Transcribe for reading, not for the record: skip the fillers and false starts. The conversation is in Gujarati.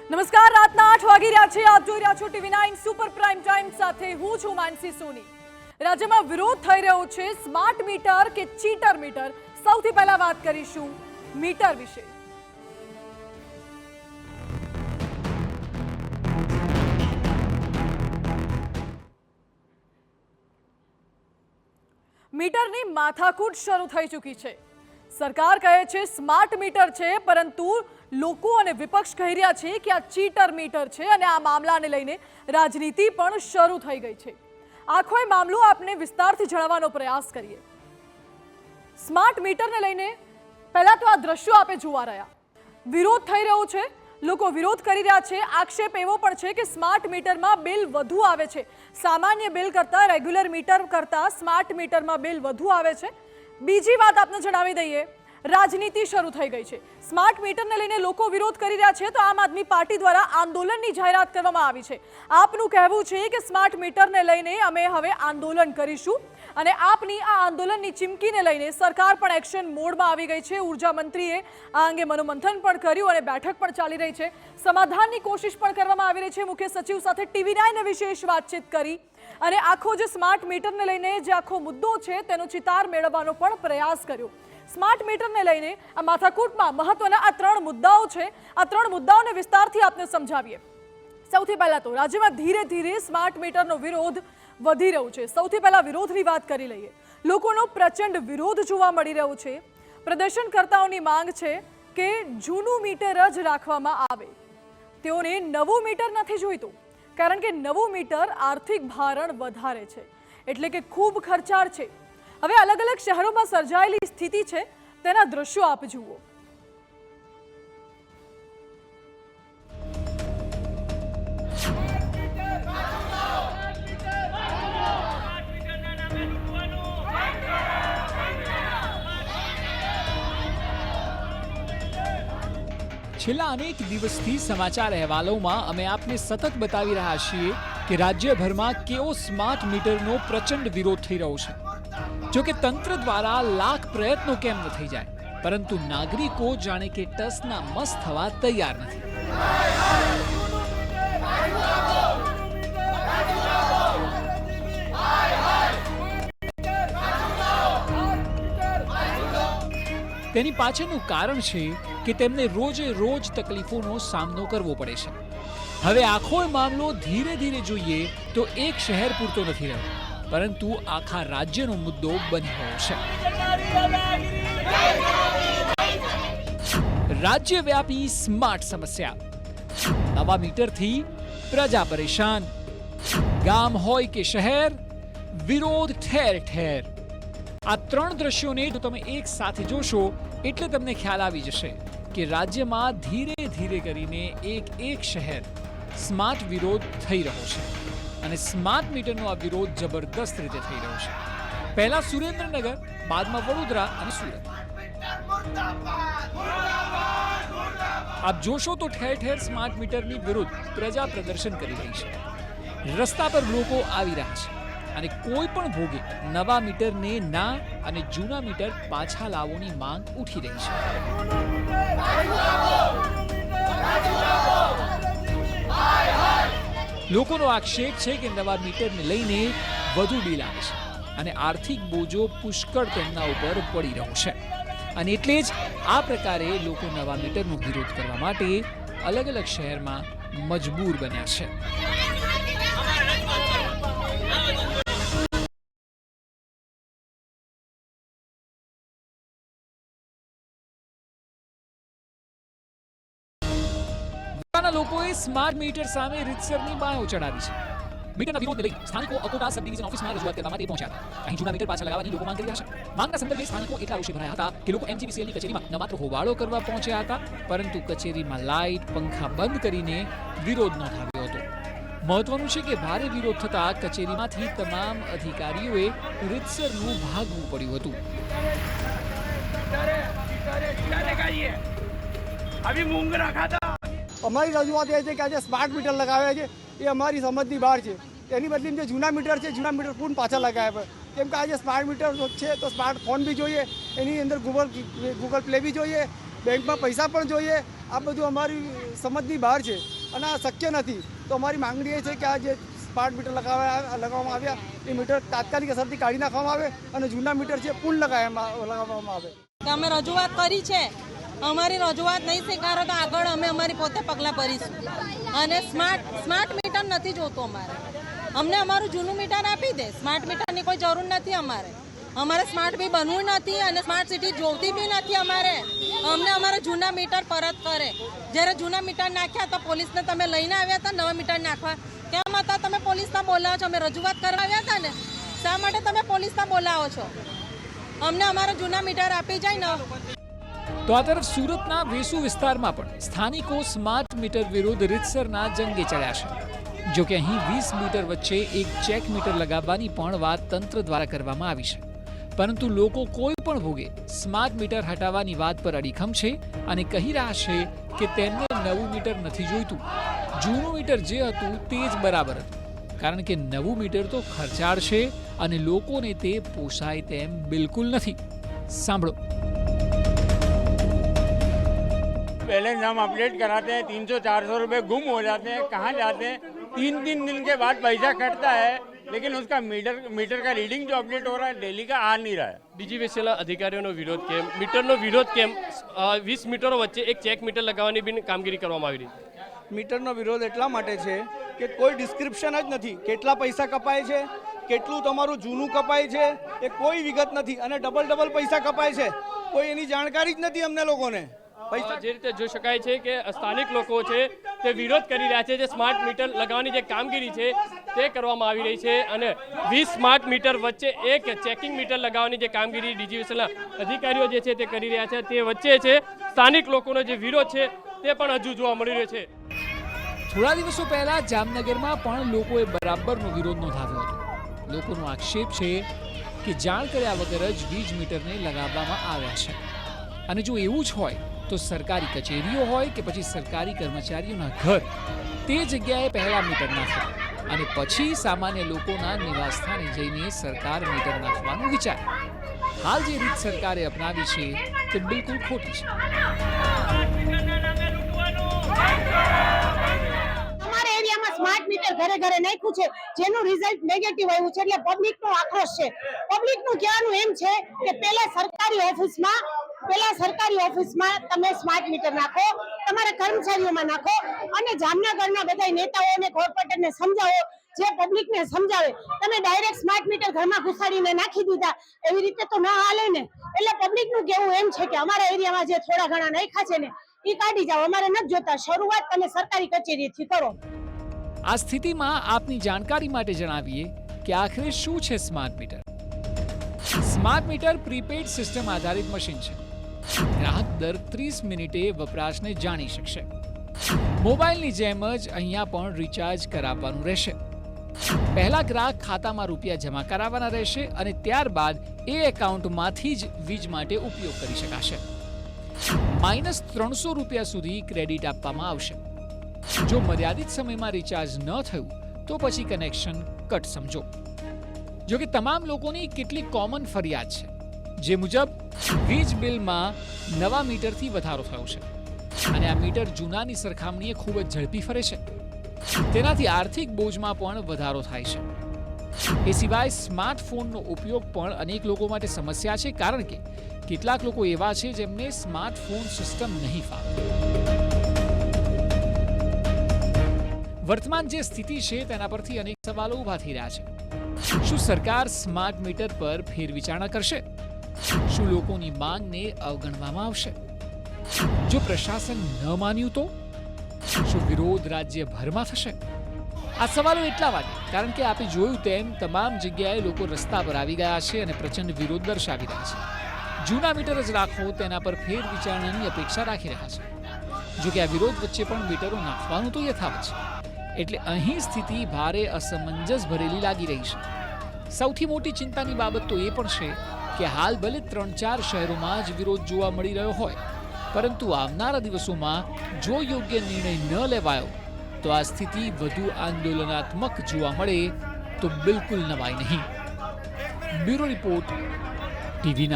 નમસ્કાર, રાતના 8 વાગી રહ્યા છે. આપ જોઈ રહ્યા છો TV9 સુપર પ્રાઇમ ટાઈમ સાથે હું છું માનસી સોની. રાજ્યમાં વિરોધ થઈ રહ્યો છે સ્માર્ટ મીટર કે ચીટર મીટર. સૌથી પહેલા વાત કરીશું મીટર વિશે. મીટરની માથાકૂટ શરૂ થઈ ચૂકી છે. સરકાર કહે છે સ્માર્ટ મીટર છે, પરંતુ લોકો અને વિપક્ષ કહી રહ્યા છે કે આ ચીટર મીટર છે અને આ મામલાને લઈને રાજનીતિ પણ શરૂ થઈ ગઈ છે. આખો મામલો આપને વિસ્તારથી જણાવવાનો પ્રયાસ કરીએ. સ્માર્ટ મીટરને લઈને પહેલા તો આ દ્રશ્યો આપે જોવા રહ્યા. વિરોધ થઈ રહ્યો છે, લોકો વિરોધ કરી રહ્યા છે. આક્ષેપ એવો પણ છે કે સ્માર્ટ મીટરમાં બિલ વધુ આવે છે. સામાન્ય બિલ કરતાં, રેગ્યુલર મીટર કરતાં સ્માર્ટ મીટરમાં બિલ વધુ આવે છે. બીજી વાત આપને જણાવી દઈએ, રાજનીતિ શરૂ થઈ ગઈ છે. સ્માર્ટ મીટરને લઈને લોકો વિરોધ કરી રહ્યા છે, તો આમ આદમી પાર્ટી દ્વારા આંદોલનની જાહેરાત કરવામાં આવી છે. આપનું કહેવું છે કે સ્માર્ટ મીટરને લઈને અમે હવે આંદોલન કરીશું અને આપની આ આંદોલનની ચીમકીને લઈને સરકાર પણ એક્શન મોડમાં આવી ગઈ છે. ઉર્જા મંત્રીએ આ અંગે મનોમંથન પણ કર્યું અને બેઠક પણ ચાલી રહી છે. સમાધાનની કોશિશ પણ કરવામાં આવી રહી છે. મુખ્ય સચિવ સાથે TV9 વિશેષ વાતચીત કરી અને આખો જે સ્માર્ટ મીટરને લઈને જે આખો મુદ્દો છે તેનો ચિતાર મેળવવાનો પણ પ્રયાસ કર્યો. સ્માર્ટ મીટરને લઈને આ માથાકૂટમાં મહત્વના આ 3 મુદ્દાઓ છે. આ 3 મુદ્દાઓને વિસ્તારથી આપને સમજાવીએ. સૌથી પહેલા તો રાજ્યમાં ધીરે ધીરે સ્માર્ટ મીટરનો વિરોધ વધી રહ્યો છે. સૌથી પહેલા વિરોધની વાત કરી લઈએ. લોકોનો પ્રચંડ વિરોધ જોવા મળી રહ્યો છે. પ્રદર્શનકર્તાઓની માંગ છે કે જૂનું મીટર જ રાખવામાં આવે. તેઓને નવું મીટર નથી જોઈતું, કારણ કે નવું મીટર આર્થિક ભારણ વધારે છે, એટલે કે ખૂબ ખર્ચાળ છે. હવે અલગ અલગ શહેરોમાં સર્જાયેલી સ્થિતિ છે, તેના દ્રશ્યો આપ જુઓ. છેલ્લા અનેક દિવસથી સમાચાર અહેવાલોમાં અમે આપને સતત બતાવી રહ્યા છીએ કે રાજ્યભરમાં કેવો સ્માર્ટ મીટરનો પ્રચંડ વિરોધ થઈ રહ્યો છે. જો કે તંત્ર દ્વારા લાખ પ્રયત્નો કેમ ન થઈ જાય, પરંતુ નાગરિકો જાણે કે ટસના મસ થવા તૈયાર નથી. તેની પાછળનું કારણ છે કે તેમને રોજે રોજ તકલીફોનો સામનો કરવો પડે છે. હવે આખો મામલો ધીરે ધીરે જોઈએ તો એક શહેર પૂરતો નથી રહ્યો, પરંતુ આખા રાજ્યનો મુદ્દો બની ગયો છે. રાજ્યવ્યાપી સ્માર્ટ સમસ્યા. નવા મીટરથી પ્રજા પરેશાન. ગામ હોય કે શહેર, વિરોધ ઠેર ઠેર. આ 3 દ્રશ્યોને જો તમે એક સાથે જોશો એટલે તમને ખ્યાલ આવી જશે કે રાજ્યમાં ધીરે ધીરે કરીને એક શહેર સ્માર્ટ વિરોધ થઈ રહ્યો છે અને સ્માર્ટ મીટરનો આ વિરોધ જબરદસ્ત રીતે થઈ રહ્યો છે. પહેલા સુરેન્દ્રનગર, બાદમાં વડોદરા અને સુરત. આપ જોશો તો ઠેર ઠેર સ્માર્ટ મીટરની વિરુદ્ધ પ્રજા પ્રદર્શન કરી રહી છે. રસ્તા પર લોકો આવી રહ્યા છે અને કોઈ પણ ભોગે નવા મીટરને ના અને જૂના મીટર પાછા લાવવાની માંગ ઉઠી રહી છે. લોકોનો આક્ષેપ છે કે નવા મીટરને લઈને વધુ બિલ આવે છે અને આર્થિક બોજો પુષ્કળ તેમના ઉપર પડી રહ્યો છે. અને એટલે જ આ પ્રકારે લોકો નવા મીટરનો વિરોધ કરવા માટે અલગ અલગ શહેરમાં મજબૂર બન્યા છે. લોકોએ સ્માર્ટ મીટર સામે રીતસરની બાયો ચડાવી છે. મીટરના વિરોધને લઈ સ્થાનિકો અકોટા સબ ડિવિઝન ઓફિસમાં રજૂઆત કરવા માટે પહોંચ્યા હતા. અહીં જૂના મીટર પાછા લગાવવાની લોકો માંગ કરી રહ્યા છે. માંગના સંદર્ભે સ્થાનિકો એટલા રોષે ભરાયા હતા કે લોકો MGBCLની કચેરીમાં ન માત્ર હોબાળો કરવા પહોંચ્યા હતા, પરંતુ કચેરીમાં લાઇટ, પંખા બંધ કરીને વિરોધ નોંધાવ્યો હતો. મહત્વનું છે કે ભારે વિરોધ થતા કચેરીમાંથી તમામ અધિકારીઓએ રીતસરનું ભાગવું પડ્યું હતું. અમારી રજૂઆત એ છે કે આજે સ્માર્ટ મીટર લગાવ્યા છે એ અમારી સમજની બહાર છે. એની બદલીમાં જે જૂના મીટર છે, જૂના મીટર પૂर्ण પાછા લગાવ્યા. કેમ કે આજે સ્માર્ટ મીટર છે તો સ્માર્ટફોન બી જોઈએ, એની અંદર ગૂગલ પ્લે બી જોઈએ, બેંકમાં પૈસા પણ જોઈએ. આ બધું અમારી સમજની બહાર છે. અને આ શક્ય નથી. તો અમારી માંગણી એ છે કે આ જે સ્માર્ટ મીટર લગાવવામાં આવ્યા એ મીટર તાત્કાલિક અસરથી કાઢી નાખવામાં આવે અને જૂના મીટર છે પૂર્ણ લગાવવામાં આવે. અમે રજૂઆત કરી છે, અમારી રજૂઆત નહીં સ્વીકારો તો આગળ અમે અમારી પોતે પગલાં ભરીશું. અને સ્માર્ટ મીટર નથી જોતું અમને અમારું જૂનું મીટર આપી દે. સ્માર્ટ મીટરની કોઈ જરૂર નથી અમારે સ્માર્ટ બી બનવું નથી અને સ્માર્ટ સિટી જોતી બી નથી અમને અમારા જૂના મીટર પરત કરે. જ્યારે જૂના મીટર નાખ્યા તો પોલીસને તમે લઈને આવ્યા હતા નવા મીટર નાખવા, કેમ હતા તમે પોલીસના બોલાવો છો? અમે રજૂઆત કરવા આવ્યા હતા ને, શા માટે તમે પોલીસના બોલાવો છો? અમને અમારા જૂના મીટર આપી જાય ને. તો આ તરફ સુરતના વેસુ વિસ્તારમાં પણ સ્થાનિકો સ્માર્ટ મીટર વિરુદ્ધ રીતસરના જંગે ચડ્યા છે. જો કે અહીં 20 મીટર વચ્ચે એક ચેક મીટર લગાવવાની પણ વાત તંત્ર દ્વારા કરવામાં આવી છે, પરંતુ લોકો કોઈ પણ ભોગે સ્માર્ટ મીટર હટાવવાની વાત પર અડીખમ છે અને કહી રહ્યા છે કે તેમને નવું મીટર નથી જોઈતું. જૂનું મીટર જે હતું તે જ બરાબર હતું, કારણ કે નવું મીટર તો ખર્ચાળ છે અને લોકોને તે પોસાય તેમ બિલકુલ નથી. સાંભળો. बैलेंस हम अपडेट कराते हैं, 300-400 रुपए गुम हो जाते हैं, कहाँ जाते हैं? 3 दिन के बाद पैसा कटता है, लेकिन उसका मीटर का रीडिंग जो अपडेट हो रहा है डेली का आ नहीं रहा है. ડીજીવીસીએલ અધિકારીઓનો વિરોધ કેમ, મીટરનો વિરોધ કેમ? 20 મીટરો વચ્ચે એક ચેક મીટર લગાવવાની બી કામગીરી કરવામાં આવી રહી છે. મીટરનો વિરોધ એટલા માટે છે કે કોઈ ડિસ્ક્રિપ્શન જ નથી. કેટલા પૈસા કપાય છે, કેટલું તમારું જૂનું કપાય છે, એ કોઈ વિગત નથી અને ડબલ પૈસા કપાય છે, કોઈ એની જાણકારી જ નથી અમને લોકોને. જે રીતે જોઈ શકાય છે કે સ્થાનિક લોકો છે તે વિરોધ કરી રહ્યા છે. જે સ્માર્ટ મીટર લગાવવાની જે કામગીરી છે તે કરવામાં આવી રહી છે અને 20 સ્માર્ટ મીટર વચ્ચે એક ચેકિંગ મીટર લગાવવાની જે કામગીરી ડીજીવીસીએલના અધિકારીઓ જે છે તે કરી રહ્યા છે. તે વચ્ચે છે સ્થાનિક લોકોનો જે વિરોધ છે તે પણ હજુ જોવા મળી રહ્યો છે. થોડા દિવસો પહેલા જામનગરમાં પણ લોકોએ બરાબરનો વિરોધ નોંધાવ્યો હતો. લોકોનો આક્ષેપ છે કે જાણ કર્યા વગર જ વીજ મીટરને લગાવવામાં આવ્યા છે. અને જો એવું જ હોય તો સરકારી કચેરીઓ હોય કે પછી સરકારી કર્મચારીઓના ઘર, તે જગ્યાએ પહેલા મીટર નાખો અને પછી સામાન્ય લોકોના નિવાસસ્થાને જઈને સરકાર મીટર નાખવાનું વિચારે. હાલ જે રીત સરકારે અપનાવી છે તે બિલકુલ ખોટી છે. અમારા એરિયામાં સ્માર્ટ મીટર ઘરે ઘરે નાખ્યું છે, જેનું રિઝલ્ટ નેગેટિવ આવ્યું છે. એટલે પબ્લિકનો આક્રોશ છે. પબ્લિકનું કહેવાનું એમ છે કે પહેલા સરકારી ઓફિસમાં તમે સ્માર્ટ મીટર નાખો, તમારા કર્મચારીઓમાં નાખો અને જામનગરના બધા નેતાઓ અને કોર્પોરેટરને સમજાવો, જે પબ્લિકને સમજાવે. તમે ડાયરેક્ટ સ્માર્ટ મીટર ઘરમાં ઘુસાડીને નાખી દીધા, એવી રીતે તો ના હાલે ને. એટલે પબ્લિકનું કહેવું એમ છે કે અમારા એરિયામાં જે થોડા ઘણા નાખ્યા છે ને એ કાઢી જાઓ, અમારે નથી જોતા. શરૂઆત તમે સરકારી કચેરીથી કરો. આ સ્થિતિમાં આપની જાણકારી માટે જણાવીએ કે આખરે શું છે smart meter. Smart meter prepaid system આધારિત મશીન છે. ગ્રાહક દર 30 મિનિટે વપરાશને જાણી શકશે. મોબાઈલની જેમ જ અહીંયા પણ રિચાર્જ કરાવવાનું રહેશે. પહેલા ગ્રાહક ખાતામાં રૂપિયા જમા કરાવવાના રહેશે અને ત્યારબાદ એ એકાઉન્ટમાંથી જ વીજ માટે ઉપયોગ કરી શકાશે. -300 રૂપિયા સુધી ક્રેડિટ આપવામાં આવશે. જો મર્યાદિત સમયમાં રિચાર્જ ન થયું તો પછી કનેક્શન કટ સમજો. જો કે તમામ લોકોની કેટલીક કોમન ફરિયાદ છે, જે મુજબ વીજ બિલમાં નવા મીટરથી વધારો થયો છે અને આ મીટર જૂનાની સરખામણીએ ખૂબ જ ઝડપી ફરે છે. તેનાથી આર્થિક બોજમાં પણ વધારો થાય છે. એ સિવાય સ્માર્ટફોનનો ઉપયોગ પણ અનેક લોકો માટે સમસ્યા છે, કારણ કે કેટલાક લોકો એવા છે જેમને સ્માર્ટફોન સિસ્ટમ નહીં ફાવે. વર્તમાન જે સ્થિતિ છે તેના પરથી અનેક સવાલો ઊભા થઈ રહ્યા છે. શું સરકાર સ્માર્ટ મીટર પર ફેરવિચારણા કરશે? શું લોકોની માંગને અવગણવામાં આવશે? જો પ્રશાસન ન માન્યું તો શું વિરોધ રાજ્યભરમાં થશે? આ સવાલો એટલા માટે કારણ કે આપણે જોયું તેમ તમામ જગ્યાએ લોકો રસ્તા પર આવી ગયા છે અને પ્રચંડ વિરોધ દર્શાવી રહ્યા છે. જૂના મીટર જ રાખો તેના પર ફેરવિચારણાની અપેક્ષા રાખી રહ્યા છે. જો કે આ વિરોધ વચ્ચે પણ મીટરો નાખવાનું તો યથાવત છે. એટલે અહીં સ્થિતિ ભારે અસમંજસ ભરેલી લાગી રહી છે. સૌથી મોટી ચિંતાની બાબત તો એ પણ છે કે હાલ ભલે 3-4 શહેરોમાં જ વિરોધ જોવા મળી રહ્યો હોય, પરંતુ આવનારા દિવસોમાં જો યોગ્ય નિર્ણય ન લેવાયો તો આ સ્થિતિ વધુ આંદોલનાત્મક જોવા મળે તો બિલકુલ નવાઈ નહીં. Bureau report, TV9.